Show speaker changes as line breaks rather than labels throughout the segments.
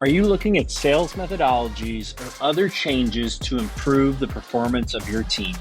Are you looking at sales methodologies or other changes to improve the performance of your team?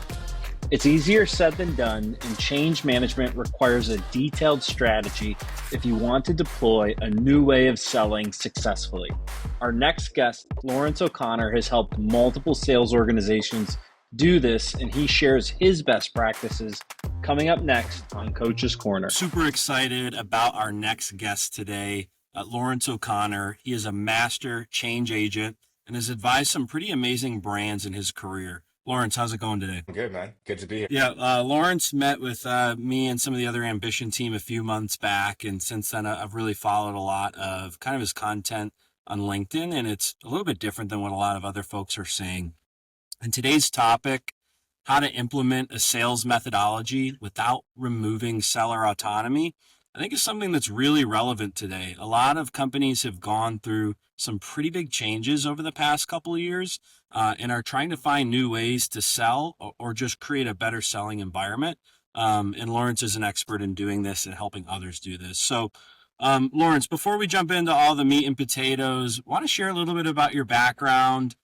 It's easier said than done, and change management requires a detailed strategy if you want to deploy a new way of selling successfully. Our next guest, Lawrence O'Connor, has helped multiple sales organizations do this, and he shares his best practices coming up next on Coach's Corner.
Super excited about our next guest today, Lawrence O'Connor. He is a master change agent and has advised some pretty amazing brands in his career. Lawrence, how's it going today?
Good, man. Good to be here.
Yeah, Lawrence met with me and some of the other Ambition team a few months back, and since then I've really followed a lot of kind of his content on LinkedIn, and it's a little bit different than what a lot of other folks are saying. And today's topic, how to implement a sales methodology without removing seller autonomy, I think is something that's really relevant today. A lot of companies have gone through some pretty big changes over the past couple of years and are trying to find new ways to sell or just create a better selling environment. And Lawrence is an expert in doing this and helping others do this. So, Lawrence, before we jump into all the meat and potatoes, want to share a little bit about your background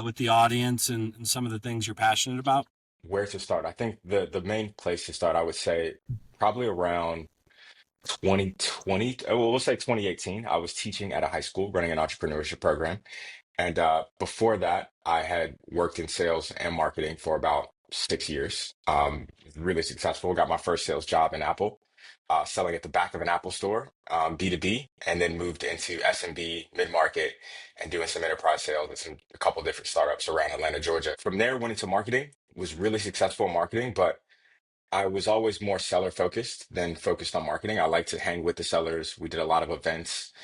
with the audience and some of the things you're passionate about?
Where to start? I think the main place to start, I would say, probably around 2020. Well, we'll say 2018. I was teaching at a high school, running an entrepreneurship program, and before that, I had worked in sales and marketing for about 6 years. Really successful. Got my first sales job in Apple, selling at the back of an Apple store, B2B, and then moved into SMB, mid-market, and doing some enterprise sales at a couple different startups around Atlanta, Georgia. From there, went into marketing, was really successful in marketing, but I was always more seller focused than focused on marketing. I like to hang with the sellers. We did a lot of events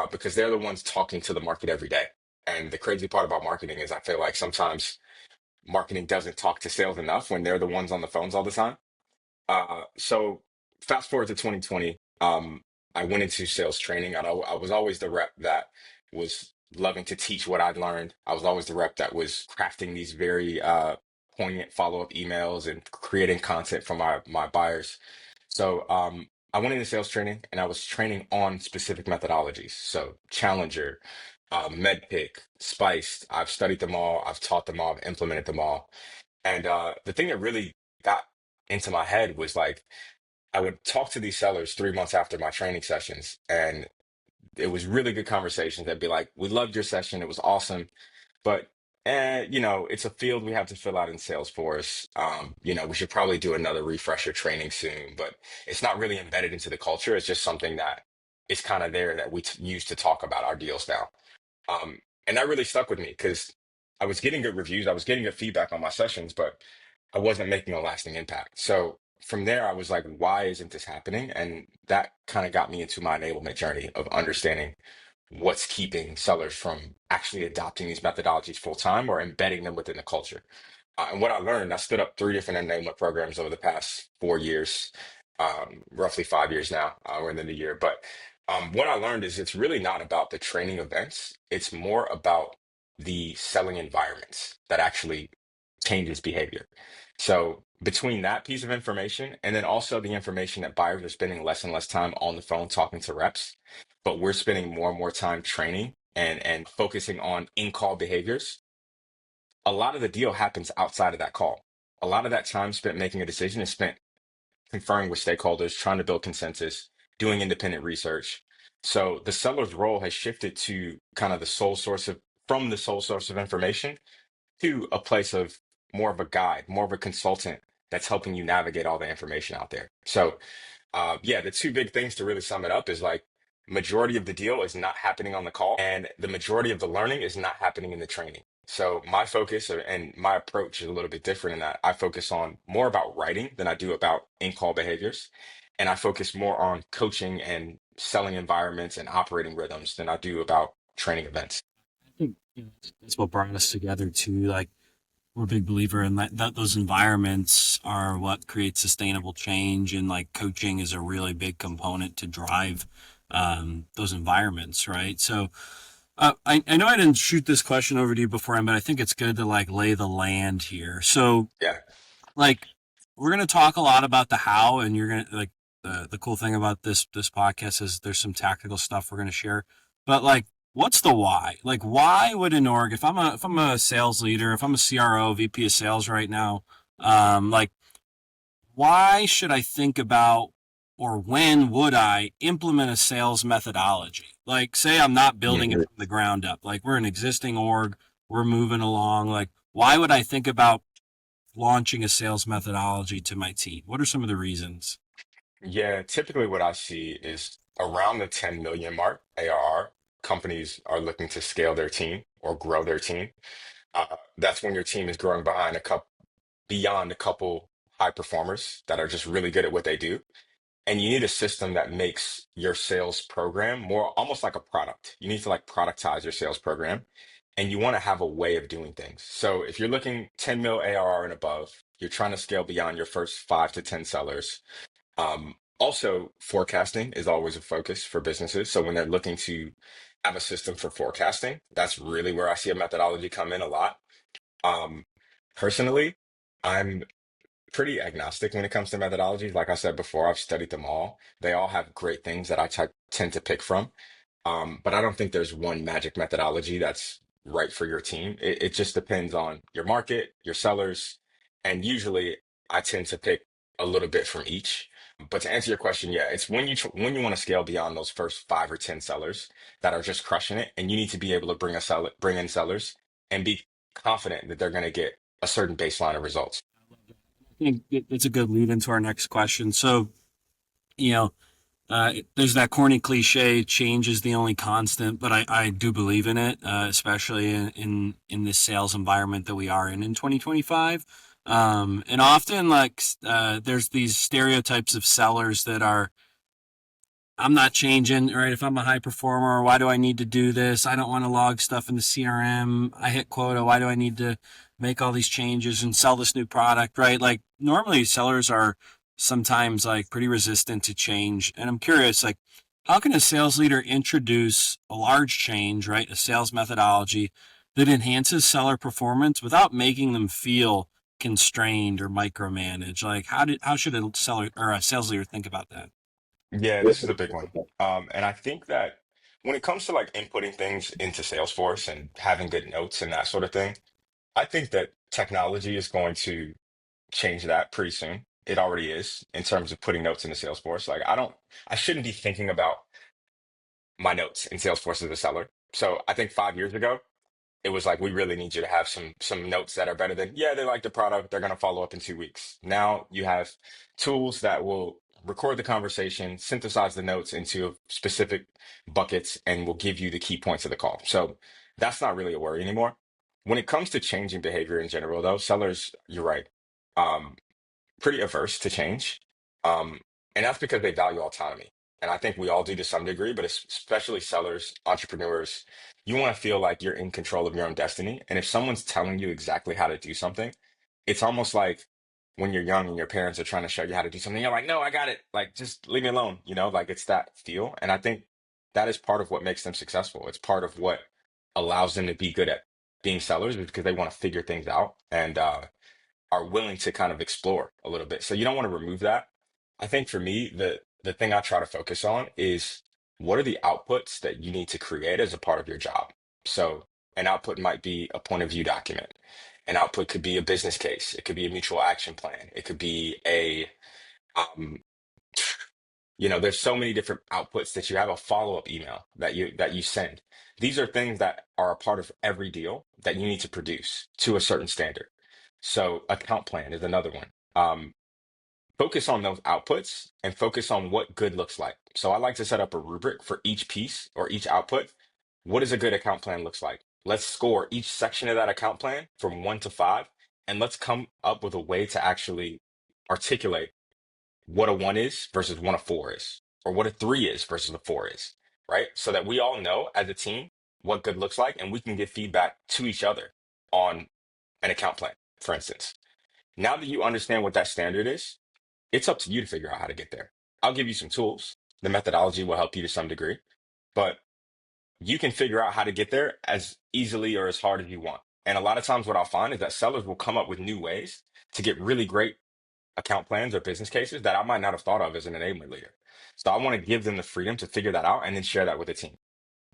because they're the ones talking to the market every day. And the crazy part about marketing is I feel like sometimes marketing doesn't talk to sales enough when they're the ones on the phones all the time. So fast forward to 2020, I went into sales training. I was always the rep that was loving to teach what I'd learned. I was always the rep that was crafting these very poignant follow-up emails and creating content for my buyers. So I went into sales training and I was training on specific methodologies. So Challenger, MedPick, Spiced. I've studied them all. I've taught them all. I've implemented them all. And the thing that really got into my head was like I would talk to these sellers 3 months after my training sessions, and it was really good conversations. They'd be like, "We loved your session. It was awesome, but it's a field we have to fill out in Salesforce. We should probably do another refresher training soon, but it's not really embedded into the culture. It's just something that is kind of there that we use to talk about our deals now." And that really stuck with me because I was getting good reviews, I was getting good feedback on my sessions, but I wasn't making a lasting impact. So from there, I was like, why isn't this happening? And that kind of got me into my enablement journey of understanding what's keeping sellers from actually adopting these methodologies full time or embedding them within the culture. And what I learned, I stood up three different enablement programs over the past 4 years, roughly 5 years now. We're in the new year. But what I learned is it's really not about the training events, it's more about the selling environments that actually changes behavior. So between that piece of information and then also the information that buyers are spending less and less time on the phone talking to reps, but we're spending more and more time training and focusing on in-call behaviors. A lot of the deal happens outside of that call. A lot of that time spent making a decision is spent conferring with stakeholders, trying to build consensus, doing independent research. So the seller's role has shifted to kind of the sole source of from the sole source of information to a place of more of a guide, more of a consultant that's helping you navigate all the information out there. So, yeah, the two big things to really sum it up is like majority of the deal is not happening on the call, and the majority of the learning is not happening in the training. So my focus and my approach is a little bit different in that I focus on more about writing than I do about in-call behaviors. And I focus more on coaching and selling environments and operating rhythms than I do about training events.
I think that's what brought us together too. Like we're a big believer in that those environments are what creates sustainable change, and like coaching is a really big component to drive those environments, right? So I know I didn't shoot this question over to you beforehand, but I think it's good to like lay the land here. So
Yeah.
like we're gonna talk a lot about the how, and you're gonna like the cool thing about this podcast is there's some tactical stuff we're gonna share, but like what's the why? Like, why would an org, if I'm a sales leader, if I'm a CRO, VP of sales right now, like, why should I think about, or when would I implement a sales methodology? Like, say I'm not building it
Mhm.
from the ground up. Like, we're an existing org, we're moving along. Like, why would I think about launching a sales methodology to my team? What are some of the reasons?
Yeah, typically what I see is around the 10 million mark ARR, companies are looking to scale their team or grow their team. That's when your team is growing behind a couple beyond a couple high performers that are just really good at what they do. And you need a system that makes your sales program more almost like a product. You need to like productize your sales program and you want to have a way of doing things. So if you're looking 10 mil ARR and above, you're trying to scale beyond your first 5 to 10 sellers. Also, forecasting is always a focus for businesses. So when they're looking to have a system for forecasting, that's really where I see a methodology come in a lot. Um, Personally, I'm pretty agnostic when it comes to methodologies. Like I said before, I've studied them all. They all have great things that tend to pick from. But I don't think there's one magic methodology that's right for your team. It just depends on your market, your sellers, and usually I tend to pick a little bit from each. But to answer your question, yeah, it's when when you want to scale beyond those first 5 or 10 sellers that are just crushing it, and you need to be able to bring in sellers and be confident that they're going to get a certain baseline of results.
I think it's a good lead into our next question. So, you know, there's that corny cliche, change is the only constant, but I do believe in it, especially in this sales environment that we are in 2025. And often, like, there's these stereotypes of sellers that are, I'm not changing, right? If I'm a high performer, why do I need to do this? I don't want to log stuff in the CRM. I hit quota. Why do I need to make all these changes and sell this new product, right? Like, normally sellers are sometimes like pretty resistant to change. And I'm curious, like, how can a sales leader introduce a large change, right? A sales methodology that enhances seller performance without making them feel constrained or micromanaged? Like, how should a seller or a sales leader think about that?
Yeah, this is a big one. And I think that when it comes to like inputting things into Salesforce and having good notes and that sort of thing, I think that technology is going to change that pretty soon. It already is in terms of putting notes into Salesforce. I shouldn't be thinking about my notes in Salesforce as a seller. So I think 5 years ago, it was like we really need you to have some notes that are better than, yeah, they like the product, they're going to follow up in 2 weeks. Now you have tools that will record the conversation, synthesize the notes into specific buckets, and will give you the key points of the call. So that's not really a worry anymore. When it comes to changing behavior in general, though, sellers, you're right. Um, Pretty averse to change. Um, and that's because they value autonomy. And I think we all do to some degree, but especially sellers, entrepreneurs, you want to feel like you're in control of your own destiny. And if someone's telling you exactly how to do something, it's almost like when you're young and your parents are trying to show you how to do something, you're like, no, I got it. Like, just leave me alone. Like it's that feel. And I think that is part of what makes them successful. It's part of what allows them to be good at being sellers is because they want to figure things out. And are willing to kind of explore a little bit. So you don't want to remove that. I think for me, the thing I try to focus on is what are the outputs that you need to create as a part of your job. So an output might be a point of view document. An output could be a business case. It could be a mutual action plan. It could be a um, there's so many different outputs that you have a follow-up email that you send. These are things that are a part of every deal that you need to produce to a certain standard. So account plan is another one. Focus on those outputs and focus on what good looks like. So I like to set up a rubric for each piece or each output. What does a good account plan looks like? Let's score each section of that account plan from 1 to 5, and let's come up with a way to actually articulate what a 1 is versus what a 4 is, or what a 3 is versus a 4 is, right? So that we all know as a team what good looks like, and we can give feedback to each other on an account plan, for instance. Now that you understand what that standard is, it's up to you to figure out how to get there. I'll give you some tools. The methodology will help you to some degree, but you can figure out how to get there as easily or as hard as you want. And a lot of times, what I'll find is that sellers will come up with new ways to get really great account plans or business cases that I might not have thought of as an enablement leader. So I want to give them the freedom to figure that out and then share that with the team.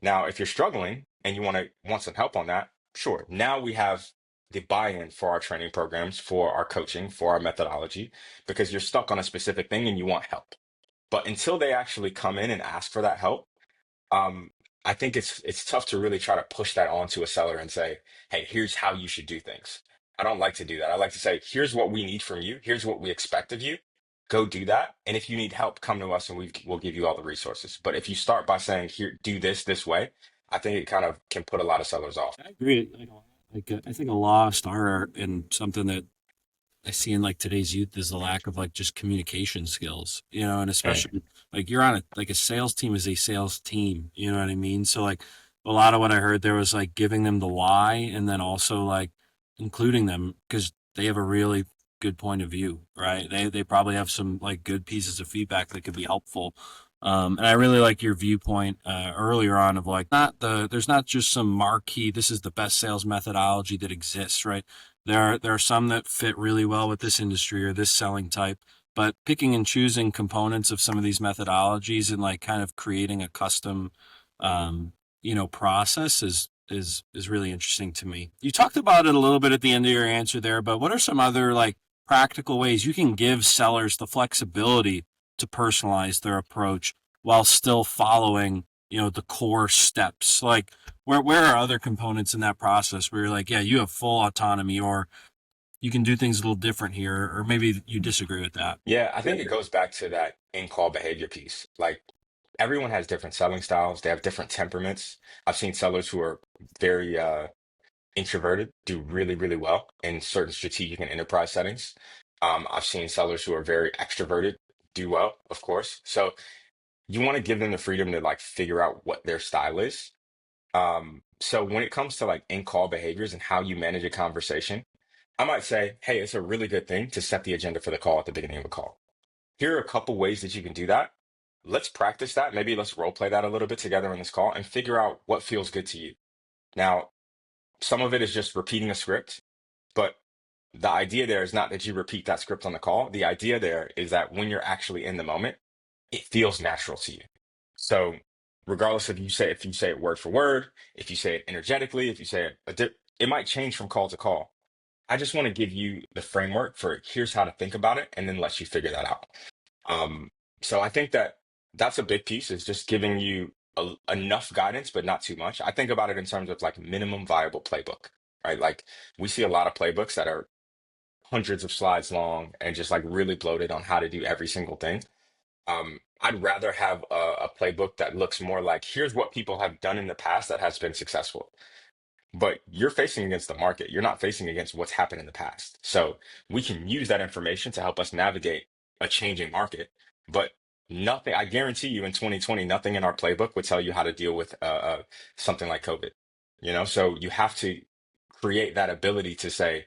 Now, if you're struggling and you want some help on that, sure. Now we have the buy-in for our training programs, for our coaching, for our methodology, because you're stuck on a specific thing and you want help. But until they actually come in and ask for that help, um, I think it's tough to really try to push that onto a seller and say, "Hey, here's how you should do things." I don't like to do that. I like to say, "Here's what we need from you. Here's what we expect of you. Go do that. And if you need help, come to us and we'll give you all the resources." But if you start by saying, "Here, do this way," I think it kind of can put a lot of sellers off.
I agree. I think a lost art and something that I see in like today's youth is the lack of like just communication skills, you know, and
Mm.
especially like you're on a sales team is a sales team, you know what I mean? So like a lot of what I heard there was like giving them the why and then also like including them because they have a really good point of view, right? They probably have some like good pieces of feedback that could be helpful. And I really like your viewpoint earlier on of like there's not just some marquee, this is the best sales methodology that exists, right? There are some that fit really well with this industry or this selling type, but picking and choosing components of some of these methodologies and like kind of creating a custom, process is really interesting to me. You talked about it a little bit at the end of your answer there, but what are some other like practical ways you can give sellers the flexibility to personalize their approach while still following, the core steps? Like where are other components in that process where you're like, yeah, you have full autonomy or you can do things a little different here, or maybe you disagree with that?
Yeah, I think it goes back to that in-call behavior piece. Like everyone has different selling styles. They have different temperaments. I've seen sellers who are very introverted do really, really well in certain strategic and enterprise settings. I've seen sellers who are very extroverted do well, of course. So you want to give them the freedom to like figure out what their style is. So when it comes to like in-call behaviors and how you manage a conversation, I might say, hey, it's a really good thing to set the agenda for the call at the beginning of a call. Here are a couple ways that you can do that. Let's practice that. Maybe let's role play that a little bit together in this call and figure out what feels good to you. Now, some of it is just repeating a script, but the idea there is not that you repeat that script on the call. The idea there is that when you're actually in the moment, it feels natural to you. So regardless if you say it word for word, if you say it energetically, if you say it, it might change from call to call. I just want to give you the framework for here's how to think about it and then let you figure that out. Um, so I think that that's a big piece is just giving you enough guidance, but not too much. I think about it in terms of like minimum viable playbook, right? Like we see a lot of playbooks that are hundreds of slides long and just like really bloated on how to do every single thing. I'd rather have a playbook that looks more like here's what people have done in the past that has been successful. But you're facing against the market. You're not facing against what's happened in the past. So we can use that information to help us navigate a changing market. But nothing, I guarantee you in 2020, nothing in our playbook would tell you how to deal with something like COVID. So you have to create that ability to say,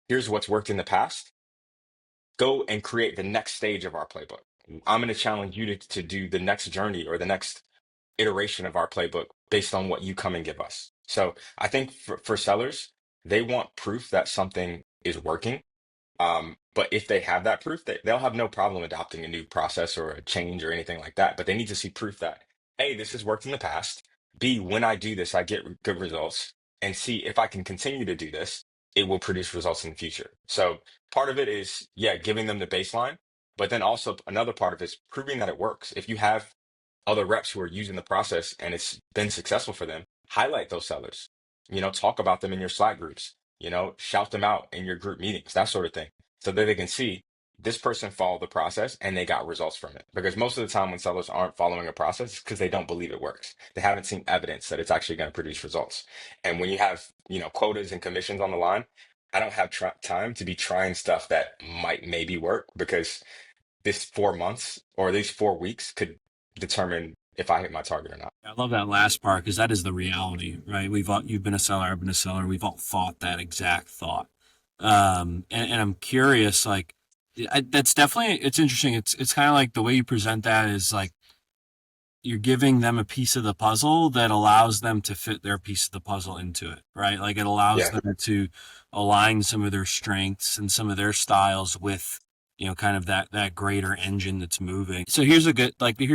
here's what's worked in the past. Go and create the next stage of our playbook. I'm going to challenge you to do the next journey or the next iteration of our playbook based on what you come and give us. So I think for sellers, they want proof that something is working. But if they have that proof, they'll have no problem adopting a new process or a change or anything like that. But they need to see proof that, A, this has worked in the past. B, when I do this, I get good results. And C, if I can continue to do this, it will produce results in the future. So part of it is, yeah, giving them the baseline. But then also another part of it is proving that it works. If you have other reps who are using the process and it's been successful for them, highlight those sellers. Talk about them in your Slack groups, shout them out in your group meetings, that sort of thing, so that they can see this person followed the process and they got results from it. Because most of the time when sellers aren't following a process, it's because they don't believe it works. They haven't seen evidence that it's actually going to produce results. And when you have, quotas and commissions on the line, I don't have time to be trying stuff that might maybe work because this 4 months or these 4 weeks could determine if I hit my target or not.
I love that last part because that is the reality, right? You've been a seller, I've been a seller. We've all thought that exact thought. And I'm curious, like, that's definitely, it's interesting. It's kind of like the way you present that is like, you're giving them a piece of the puzzle that allows them to fit their piece of the puzzle into it, right? Like it allows
Yeah.
them to align some of their strengths and some of their styles with, kind of that greater engine that's moving. So here's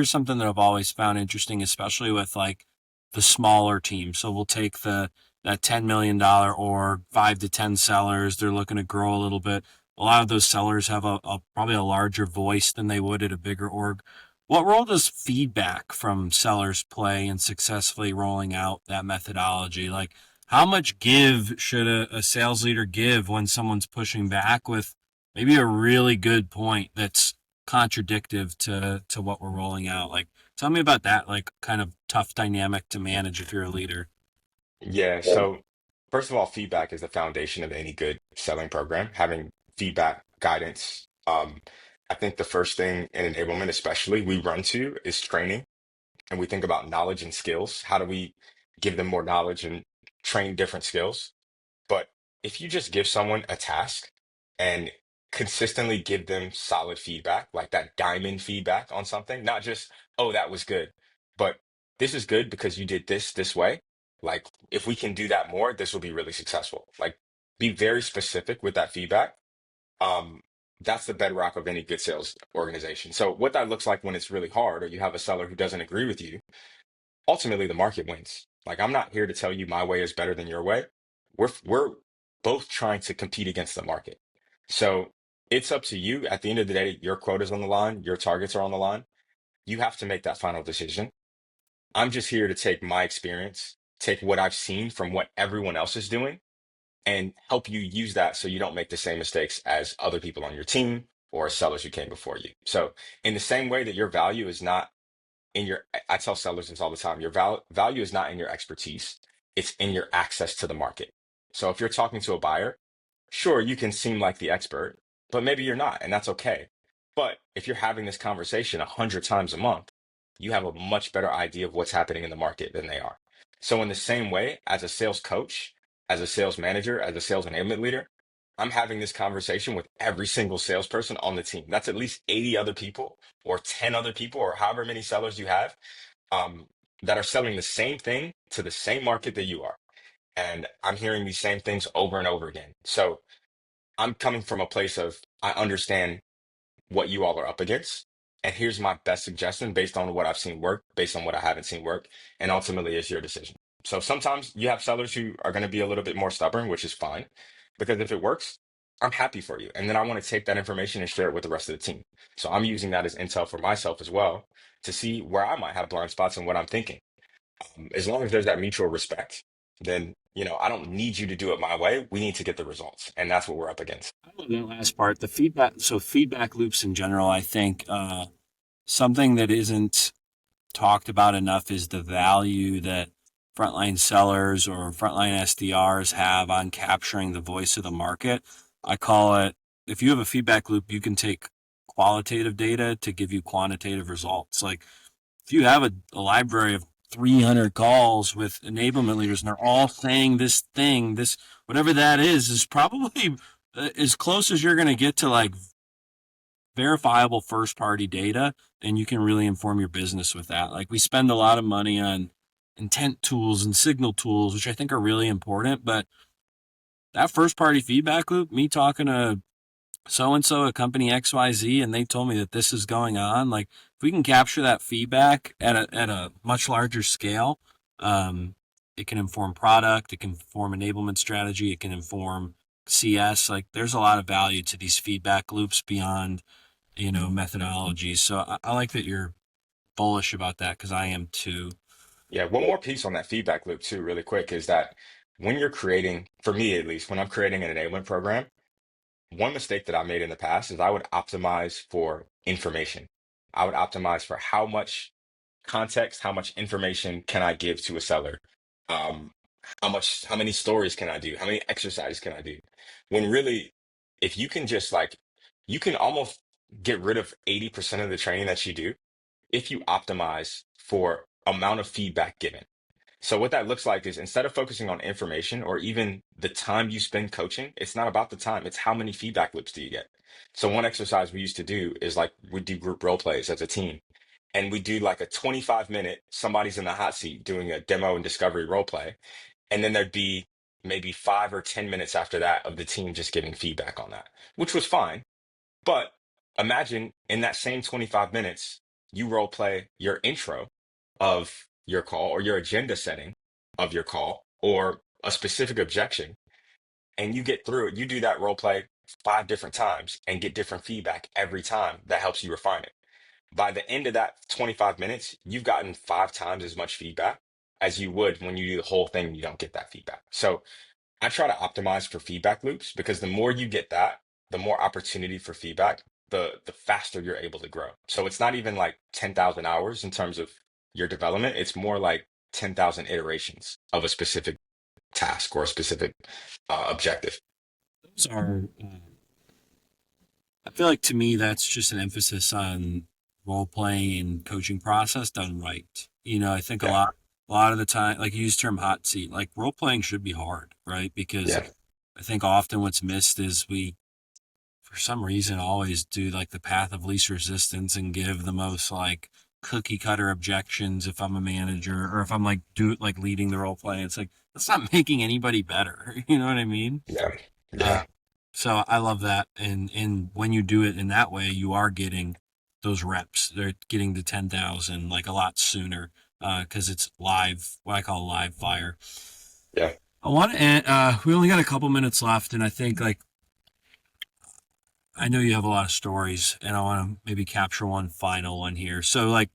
something that I've always found interesting, especially with like the smaller team. So we'll take that $10 million org, 5 to 10 sellers. They're looking to grow a little bit. A lot of those sellers have probably a larger voice than they would at a bigger org. What role does feedback from sellers play in successfully rolling out that methodology? Like, how much give should a sales leader give when someone's pushing back with maybe a really good point that's contradictive to what we're rolling out? Like, tell me about that, like, kind of tough dynamic to manage if you're a leader.
Yeah. So first of all, feedback is the foundation of any good selling program. Having feedback guidance. I think the first thing in enablement, especially, we run to is training, and we think about knowledge and skills. How do we give them more knowledge and train different skills? But if you just give someone a task and consistently give them solid feedback, like that diamond feedback on something, not just, oh, that was good, but this is good because you did this way. Like, if we can do that more, this will be really successful. Like, be very specific with that feedback. Um, that's the bedrock of any good sales organization. So, what that looks like when it's really hard, or you have a seller who doesn't agree with you, ultimately the market wins. Like, I'm not here to tell you my way is better than your way. We're both trying to compete against the market. So it's up to you. At the end of the day, your quota's on the line, your targets are on the line. You have to make that final decision. I'm just here to take my experience, take what I've seen from what everyone else is doing, and help you use that so you don't make the same mistakes as other people on your team or sellers who came before you. So in the same way that your value is not in your, I tell sellers this all the time, your value is not in your expertise, it's in your access to the market. So if you're talking to a buyer, sure, you can seem like the expert, but maybe you're not, and that's okay. But if you're having this conversation 100 times a month, you have a much better idea of what's happening in the market than they are. So in the same way, as a sales coach, as a sales manager, as a sales enablement leader, I'm having this conversation with every single salesperson on the team. That's at least 80 other people or 10 other people or however many sellers you have, um, that are selling the same thing to the same market that you are. And I'm hearing these same things over and over again. So I'm coming from a place of, I understand what you all are up against. And here's my best suggestion based on what I've seen work, based on what I haven't seen work. And ultimately, it's your decision. So sometimes you have sellers who are going to be a little bit more stubborn, which is fine, because if it works, I'm happy for you. And then I want to take that information and share it with the rest of the team. So I'm using that as intel for myself as well to see where I might have blind spots and what I'm thinking. As long as there's that mutual respect, then, I don't need you to do it my way. We need to get the results. And that's what we're up against.
I love that last part, the feedback. So feedback loops in general, I think something that isn't talked about enough is the value that frontline sellers or frontline SDRs have on capturing the voice of the market. I call it, if you have a feedback loop, you can take qualitative data to give you quantitative results. Like, if you have a library of 300 calls with enablement leaders and they're all saying this thing, this, whatever that is probably as close as you're going to get to like verifiable first party data, and you can really inform your business with that. Like, we spend a lot of money on intent tools and signal tools, which I think are really important, but that first party feedback loop, me talking to so and so at company XYZ and they told me that this is going on, like, if we can capture that feedback at a much larger scale, it can inform product, it can inform enablement strategy, it can inform CS. Like, there's a lot of value to these feedback loops beyond methodologies. So I like that you're bullish about that, because I am too.
Yeah, one more piece on that feedback loop too, really quick, is that when you're creating, for me at least, when I'm creating an enablement program, one mistake that I made in the past is I would optimize for information. I would optimize for how much context, how much information can I give to a seller? Um, how many stories can I do? How many exercises can I do? When really, if you can just like, you can almost get rid of 80% of the training that you do if you optimize for amount of feedback given. So what that looks like is, instead of focusing on information or even the time you spend coaching, it's not about the time, it's how many feedback loops do you get. So one exercise we used to do is, like, we do group role plays as a team, and we do like a 25-minute, somebody's in the hot seat doing a demo and discovery role play. And then there'd be maybe 5 or 10 minutes after that of the team just giving feedback on that, which was fine. But imagine in that same 25 minutes, you role play your intro of your call or your agenda setting of your call or a specific objection, and you get through it. You do that role play 5 different times and get different feedback every time. That helps you refine it. By the end of that 25 minutes, you've gotten 5 times as much feedback as you would when you do the whole thing and you don't get that feedback. So I try to optimize for feedback loops because the more you get that, the more opportunity for feedback, the faster you're able to grow. So it's not even like 10,000 hours in terms of your development. It's more like 10,000 iterations of a specific task or a specific objective.
Those are, I feel like to me, that's just an emphasis on role playing and coaching process done right. I think
Yeah,
a lot of the time, like you use the term hot seat, like role playing should be hard, right? Because
yeah,
I think often what's missed is we, for some reason, always do like the path of least resistance and give the most like cookie cutter objections if I'm a manager or if I'm like leading the role play. It's like that's not making anybody better. You know what I mean?
yeah,
Uh,
yeah,
so I love that, and when you do it in that way, you are getting those reps. They're getting to 10,000 like a lot sooner because it's live, what I call live fire.
yeah.
I want to. We only got a couple minutes left, and I think like I know you have a lot of stories, and I want to maybe capture one final one here. So like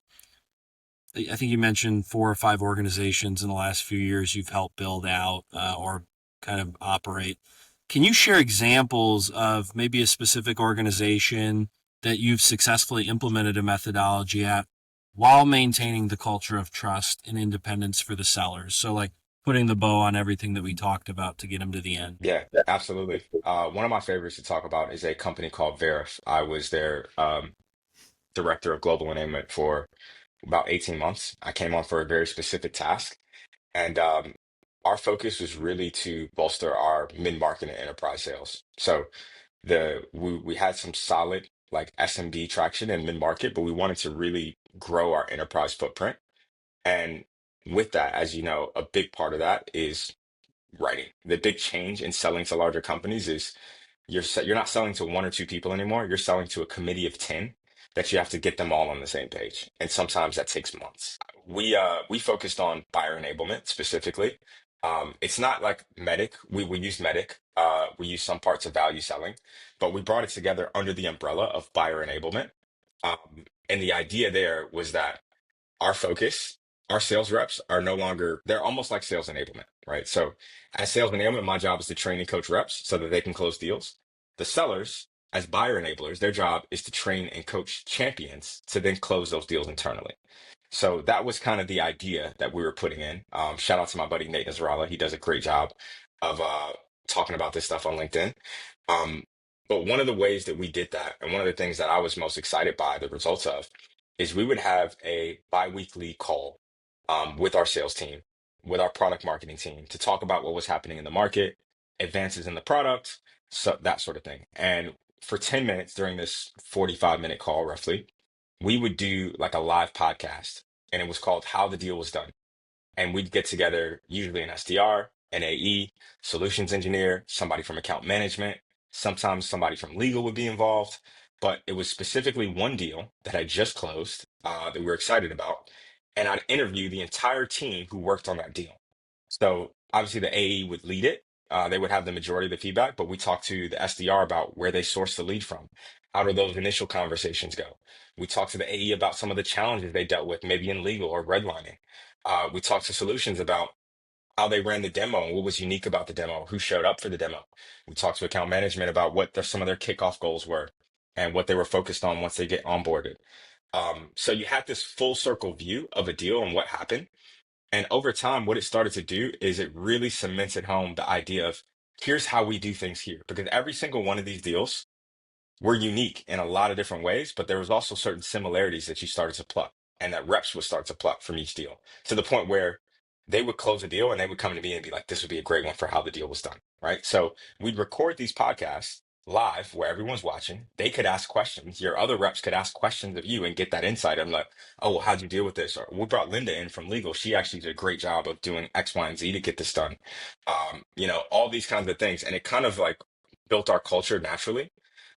I think you mentioned 4 or 5 organizations in the last few years you've helped build out or kind of operate. Can you share examples of maybe a specific organization that you've successfully implemented a methodology at while maintaining the culture of trust and independence for the sellers? So, like putting the bow on everything that we talked about to get them to the end.
Yeah, absolutely. One of my favorites to talk about is a company called Verif. I was their director of global enablement for about 18 months. I came on for a very specific task, and our focus was really to bolster our mid-market and enterprise sales. So we had some solid like SMB traction in mid-market, but we wanted to really grow our enterprise footprint. And with that, as you know, a big part of that is writing. The big change in selling to larger companies is you're not selling to 1 or 2 people anymore. You're selling to a committee of 10 that you have to get them all on the same page. And sometimes that takes months. We focused on buyer enablement specifically. It's not like Medic. We use Medic. We use some parts of value selling, but we brought it together under the umbrella of buyer enablement. And the idea there was that our focus, our sales reps are no longer, they're almost like sales enablement, right? So as sales enablement, my job is to train and coach reps so that they can close deals. The sellers, as buyer enablers, their job is to train and coach champions to then close those deals internally. So that was kind of the idea that we were putting in. Shout out to my buddy Nate Nasrallah. He does a great job of talking about this stuff on LinkedIn. Um, but one of the ways that we did that, and one of the things that I was most excited by the results of, is we would have a bi-weekly call with our sales team, with our product marketing team to talk about what was happening in the market, advances in the product, so that sort of thing. And for 10 minutes during this 45-minute call, roughly, we would do like a live podcast, and it was called How the Deal Was Done. And we'd get together, usually an SDR, an AE, solutions engineer, somebody from account management. Sometimes somebody from legal would be involved, but it was specifically one deal that I just closed that we were excited about. And I'd interview the entire team who worked on that deal. So obviously the AE would lead it. They would have the majority of the feedback, but we talked to the SDR about where they sourced the lead from. How do those initial conversations go? We talked to the AE about some of the challenges they dealt with, maybe in legal or redlining. We talked to solutions about how they ran the demo and what was unique about the demo, who showed up for the demo. We talked to account management about what some of their kickoff goals were and what they were focused on once they get onboarded. So you had this full circle view of a deal and what happened. And over time, what it started to do is it really cemented home the idea of here's how we do things here. Because every single one of these deals were unique in a lot of different ways, but there was also certain similarities that you started to pluck and that reps would start to pluck from each deal to the point where they would close a deal and they would come to me and be like, this would be a great one for how the deal was done. Right. So we'd record these podcasts live where everyone's watching. They could ask questions. Your other reps could ask questions of you and get that insight. I'm like, oh, well, how'd you deal with this? Or we brought Linda in from legal. She actually did a great job of doing X, Y, and Z to get this done. All these kinds of things. And it kind of like built our culture naturally.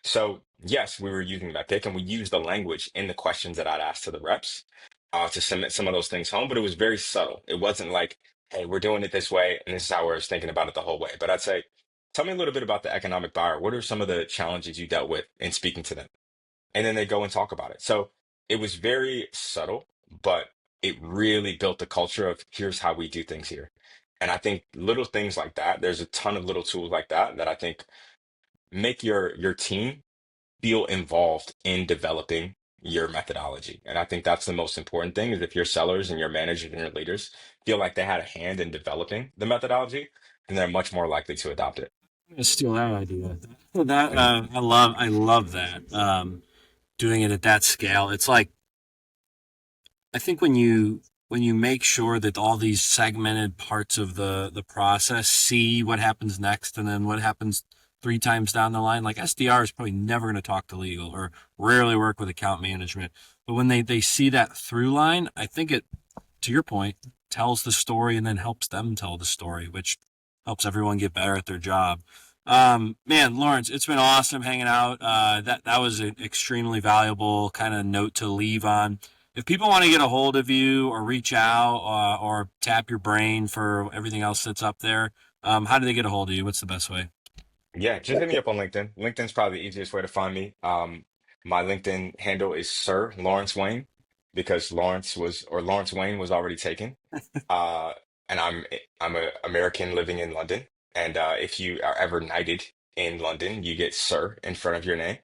So yes, we were using that pick and we used the language in the questions that I'd asked to the reps. to cement some of those things home, but it was very subtle. It wasn't like, hey, we're doing it this way, and this is how I was thinking about it the whole way. But I'd say, tell me a little bit about the economic buyer. What are some of the challenges you dealt with in speaking to them? And then they go and talk about it. So it was very subtle, but it really built the culture of here's how we do things here. And I think little things like that, there's a ton of little tools like that that I think make your team feel involved in developing your methodology. And I think that's the most important thing is if your sellers and your managers and your leaders feel like they had a hand in developing the methodology, then they're much more likely to adopt it.
I'm gonna steal that idea. That
Mhm.
I love that. Doing it at that scale, it's like I think when you make sure that all these segmented parts of the process see what happens next and then what happens three times down the line, like SDR is probably never going to talk to legal or rarely work with account management. But when they see that through line, I think it, to your point, tells the story and then helps them tell the story, which helps everyone get better at their job. Man, Lawrence, it's been awesome hanging out. That was an extremely valuable kind of note to leave on. If people want to get a hold of you or reach out or tap your brain for everything else that's up there, how do they get a hold of you? What's the best way?
Yeah, just hit me up on LinkedIn. LinkedIn's probably the easiest way to find me. My LinkedIn handle is Sir Lawrence Wayne because Lawrence Wayne was already taken. Uh, and I'm a American living in London. And if you are ever knighted in London, you get Sir in front of your name.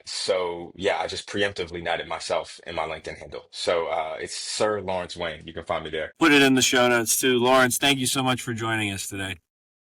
So yeah, I just preemptively knighted myself in my LinkedIn handle. So it's Sir Lawrence Wayne. You can find me there.
Put it in the show notes too. Lawrence, thank you so much for joining us today.